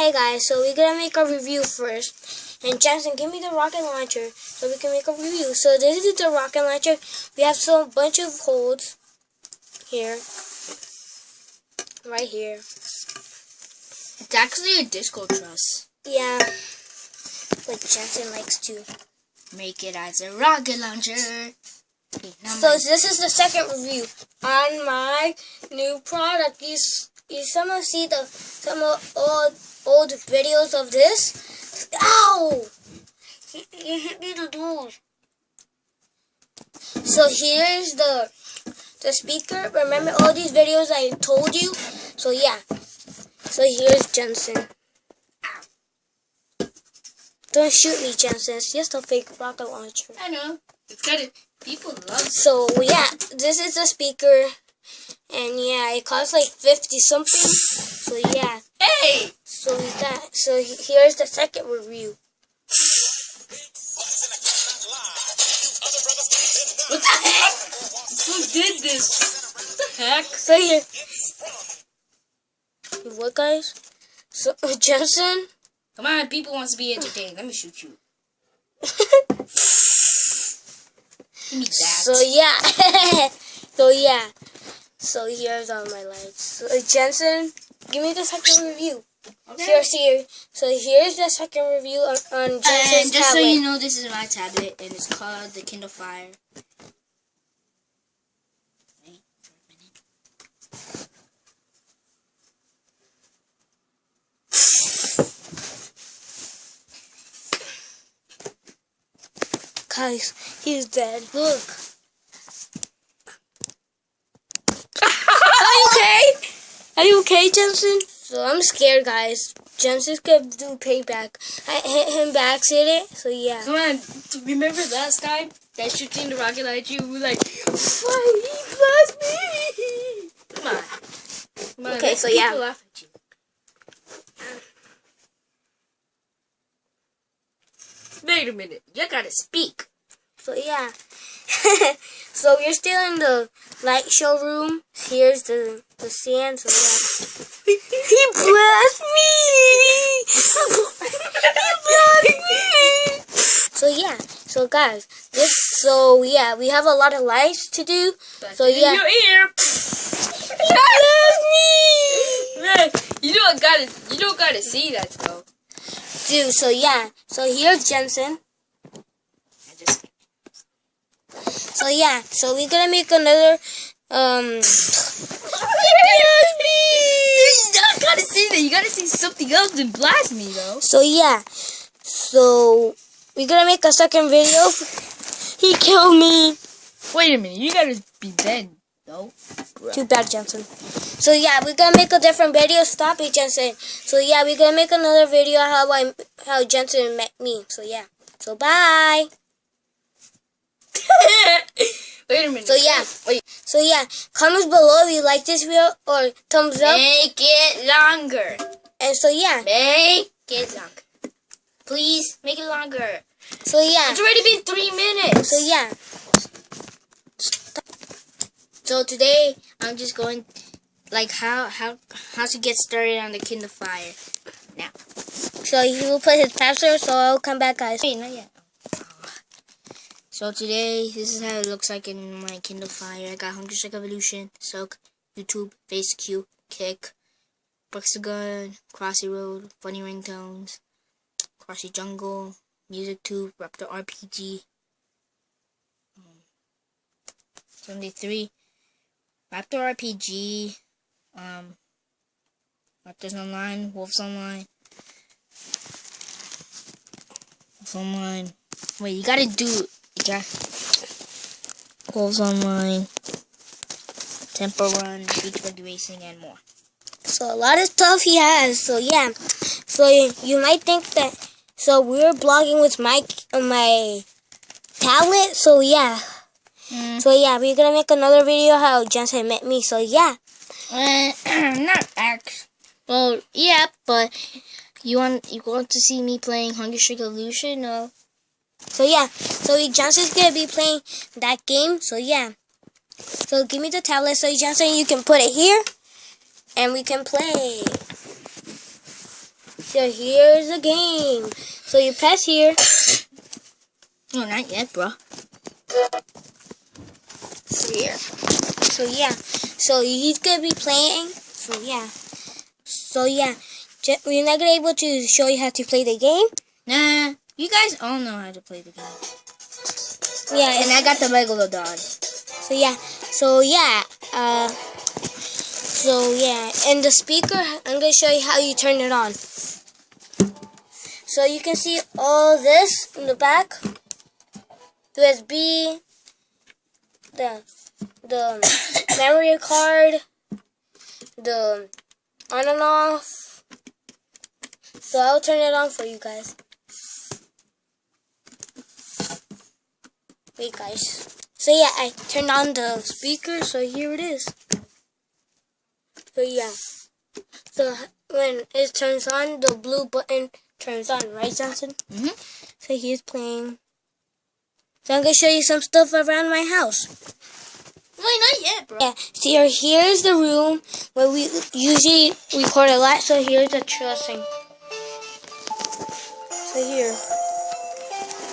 Okay guys, so we're gonna make a review first. And Jensen, give me the rocket launcher so we can make a review. So this is the rocket launcher. We have some bunch of holes here. Right here. It's actually a disco truss. Yeah. But Jensen likes to make it as a rocket launcher. So this is the second review on my new product. You someone see some old videos of this? Ow! You hit me the nose. So here's the speaker. Remember all these videos I told you? So yeah. So here's Jensen. Ow. Don't shoot me, Jensen. It's just a fake rocket launcher. I know. It's kind of people love it. So yeah, this is the speaker. And yeah, it costs like 50 something. So yeah. Hey! So here's the second review. What the heck? Who did this? What the heck? So here. What guys? So Jensen. Come on, people wants to be entertained. Let me shoot you. Give me that. So yeah. So yeah. So here's all my lights. So Jensen, give me the second review. Okay. Here. So here's the second review on Jensen's and just tablet. so you know, this is my tablet, and it's called the Kindle Fire. Wait for a minute. Guys, he's dead. Look. Are you okay, Jensen? So I'm scared, guys. Jensen's gonna do payback. I hit him by accident, so yeah. Come on, remember last time that shooting the rocket at you? We were like, why he blast me? Come on. Come on. Okay, so yeah. People laugh at you. Wait a minute, you gotta speak. So yeah. So we're still in the light show room. Here's the sand. So yeah. He blessed me. He blessed me. So yeah. So guys, so yeah, we have a lot of lights to do. So yeah. In your ear. He blessed me. Man, you don't gotta see that though. Dude, so yeah. So here's Jensen. So yeah, so we're gonna make another You gotta see that. You gotta see something else than blast me though. So yeah. So we're gonna make a second video. He killed me. Wait a minute, you gotta be dead though. Too bad, Jensen. So yeah, we're gonna make a different video. Stop it, Jensen. So yeah, we're gonna make another video how Jensen met me. So yeah. So bye. Wait a minute. So yeah. Wait. So yeah, comments below if you like this video or thumbs up. Make it longer. And so yeah. Make it longer. Please make it longer. So yeah. It's already been 3 minutes. So yeah. So today I'm just going like how to get started on the Kindle Fire. Now. So he will put his password, so I'll come back, guys. Wait, not yet. So today, this is how it looks like in my Kindle Fire. I got Hungry Strike Evolution, Soak, YouTube, Face Q, Kick, Gun, Crossy Road, Funny Ringtones, Crossy Jungle, Music Tube, Raptor RPG, 73, Raptor RPG, Raptors Online, Wolves Online, Wolves Online. Wait, you gotta do. Yeah. Wolves Online, Temple Run, Beach Buggy Racing, and more. So a lot of stuff he has. So yeah. So you might think that. So we're blogging with my tablet. So yeah. So yeah, we're gonna make another video how Jensen met me. So yeah. Not actually. Well, yeah, but you want to see me playing Hungry Strike Evolution? No. So yeah, so Jensen's gonna be playing that game. So yeah, so give me the tablet. So Jensen, you can put it here, and we can play. So here's the game. So you press here. No, not yet, bro. So here. So yeah. So he's gonna be playing. So yeah. We're not gonna able to show you how to play the game. Nah, you guys all know how to play the game. Yeah, and I got the Megalodon. So yeah, and the speaker, I'm gonna show you how you turn it on. So you can see all this in the back. USB, the memory card, the on and off. So I'll turn it on for you guys. Wait, guys. So yeah, I turned on the speaker, so here it is. So yeah. So when it turns on, the blue button turns on, right, Johnson? Mm-hmm. So he's playing. So I'm going to show you some stuff around my house. Wait, not yet, bro. Yeah, so here's the room where we usually record a lot, so here's the dressing. So here.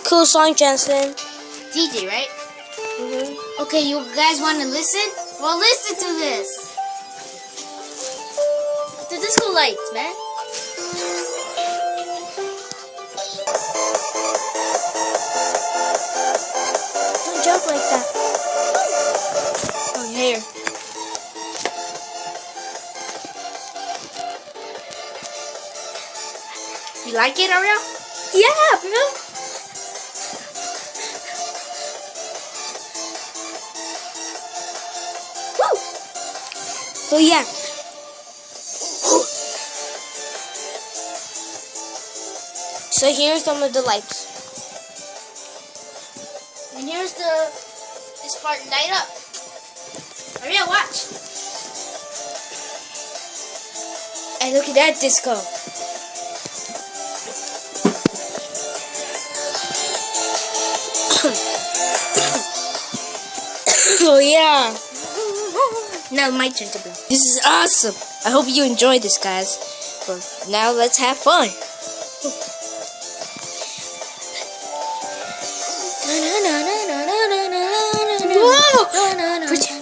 Cool song, Jensen. DJ, right? Mm-hmm. Okay, you guys want to listen? Well, listen to this. The disco lights, man. Don't jump like that. Oh, here. You like it, Ariel? Yeah, bro. So yeah. So here's some of the lights. And here's this part light up. Ariel, watch. And look at that disco. Oh yeah. Now my turn to blow. This is awesome. I hope you enjoyed this, guys. Well, now let's have fun. Whoa!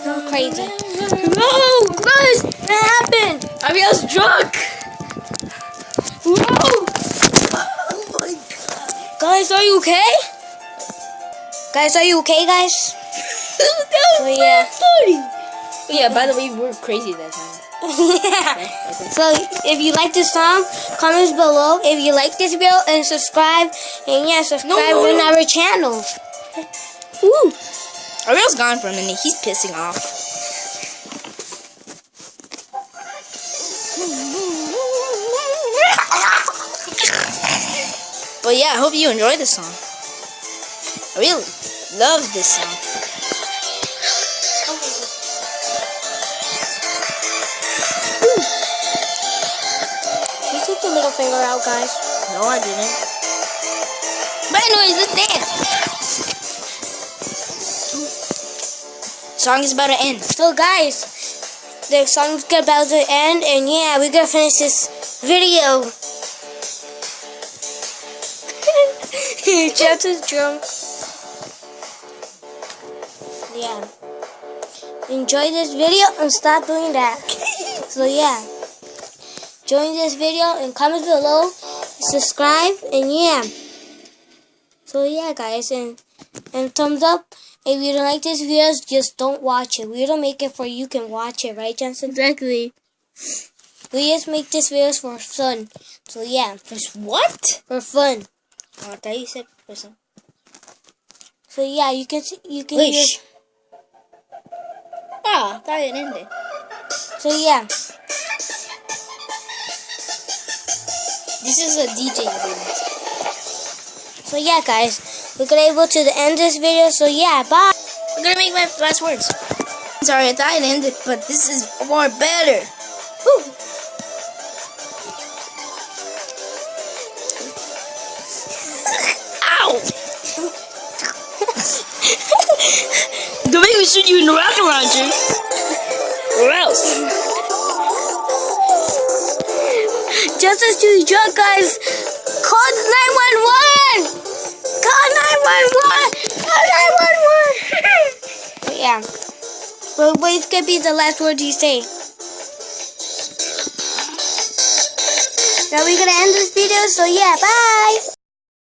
Go crazy. Whoa! Guys, what happened? Ariel's drunk. Whoa! Oh my god. Guys, are you okay? Guys, are you okay, guys? So yeah. Funny. Yeah, by the way, we were crazy that time. Yeah. So if you like this song, comments below. If you like this video, and subscribe. And yeah, subscribe on our channel. Woo! Ariel's gone for a minute. He's pissing off. But yeah, I hope you enjoy this song. I really love this song. You took your middle finger out, guys. No, I didn't. But anyways, let's dance. Song is about to end. So guys, the song's about to end, and yeah, we're gonna finish this video. Jeff is drunk. Yeah. Enjoy this video and stop doing that. So yeah. Join this video and comment below, subscribe, and yeah. So yeah, guys, and thumbs up. If you don't like this video, just don't watch it. We don't make it for you can watch it, right, Jensen? Exactly. We just make this videos for fun. So yeah. For what? For fun. Oh, I thought you said for some. So yeah, you can Wish. Ah, I thought it ended. So yeah. This is a DJ event. So yeah, guys, we're gonna able to end this video. So yeah, bye. I'm gonna make my last words. Sorry, I thought it ended, but this is more better. Woo. Ow! Don't make me shoot you in the rocket launcher, or else. Jensens too drunk, guys. Call 911. Call 911. Call 911. Yeah. But what's gonna be the last word you say? Now we're gonna end this video. So yeah, bye.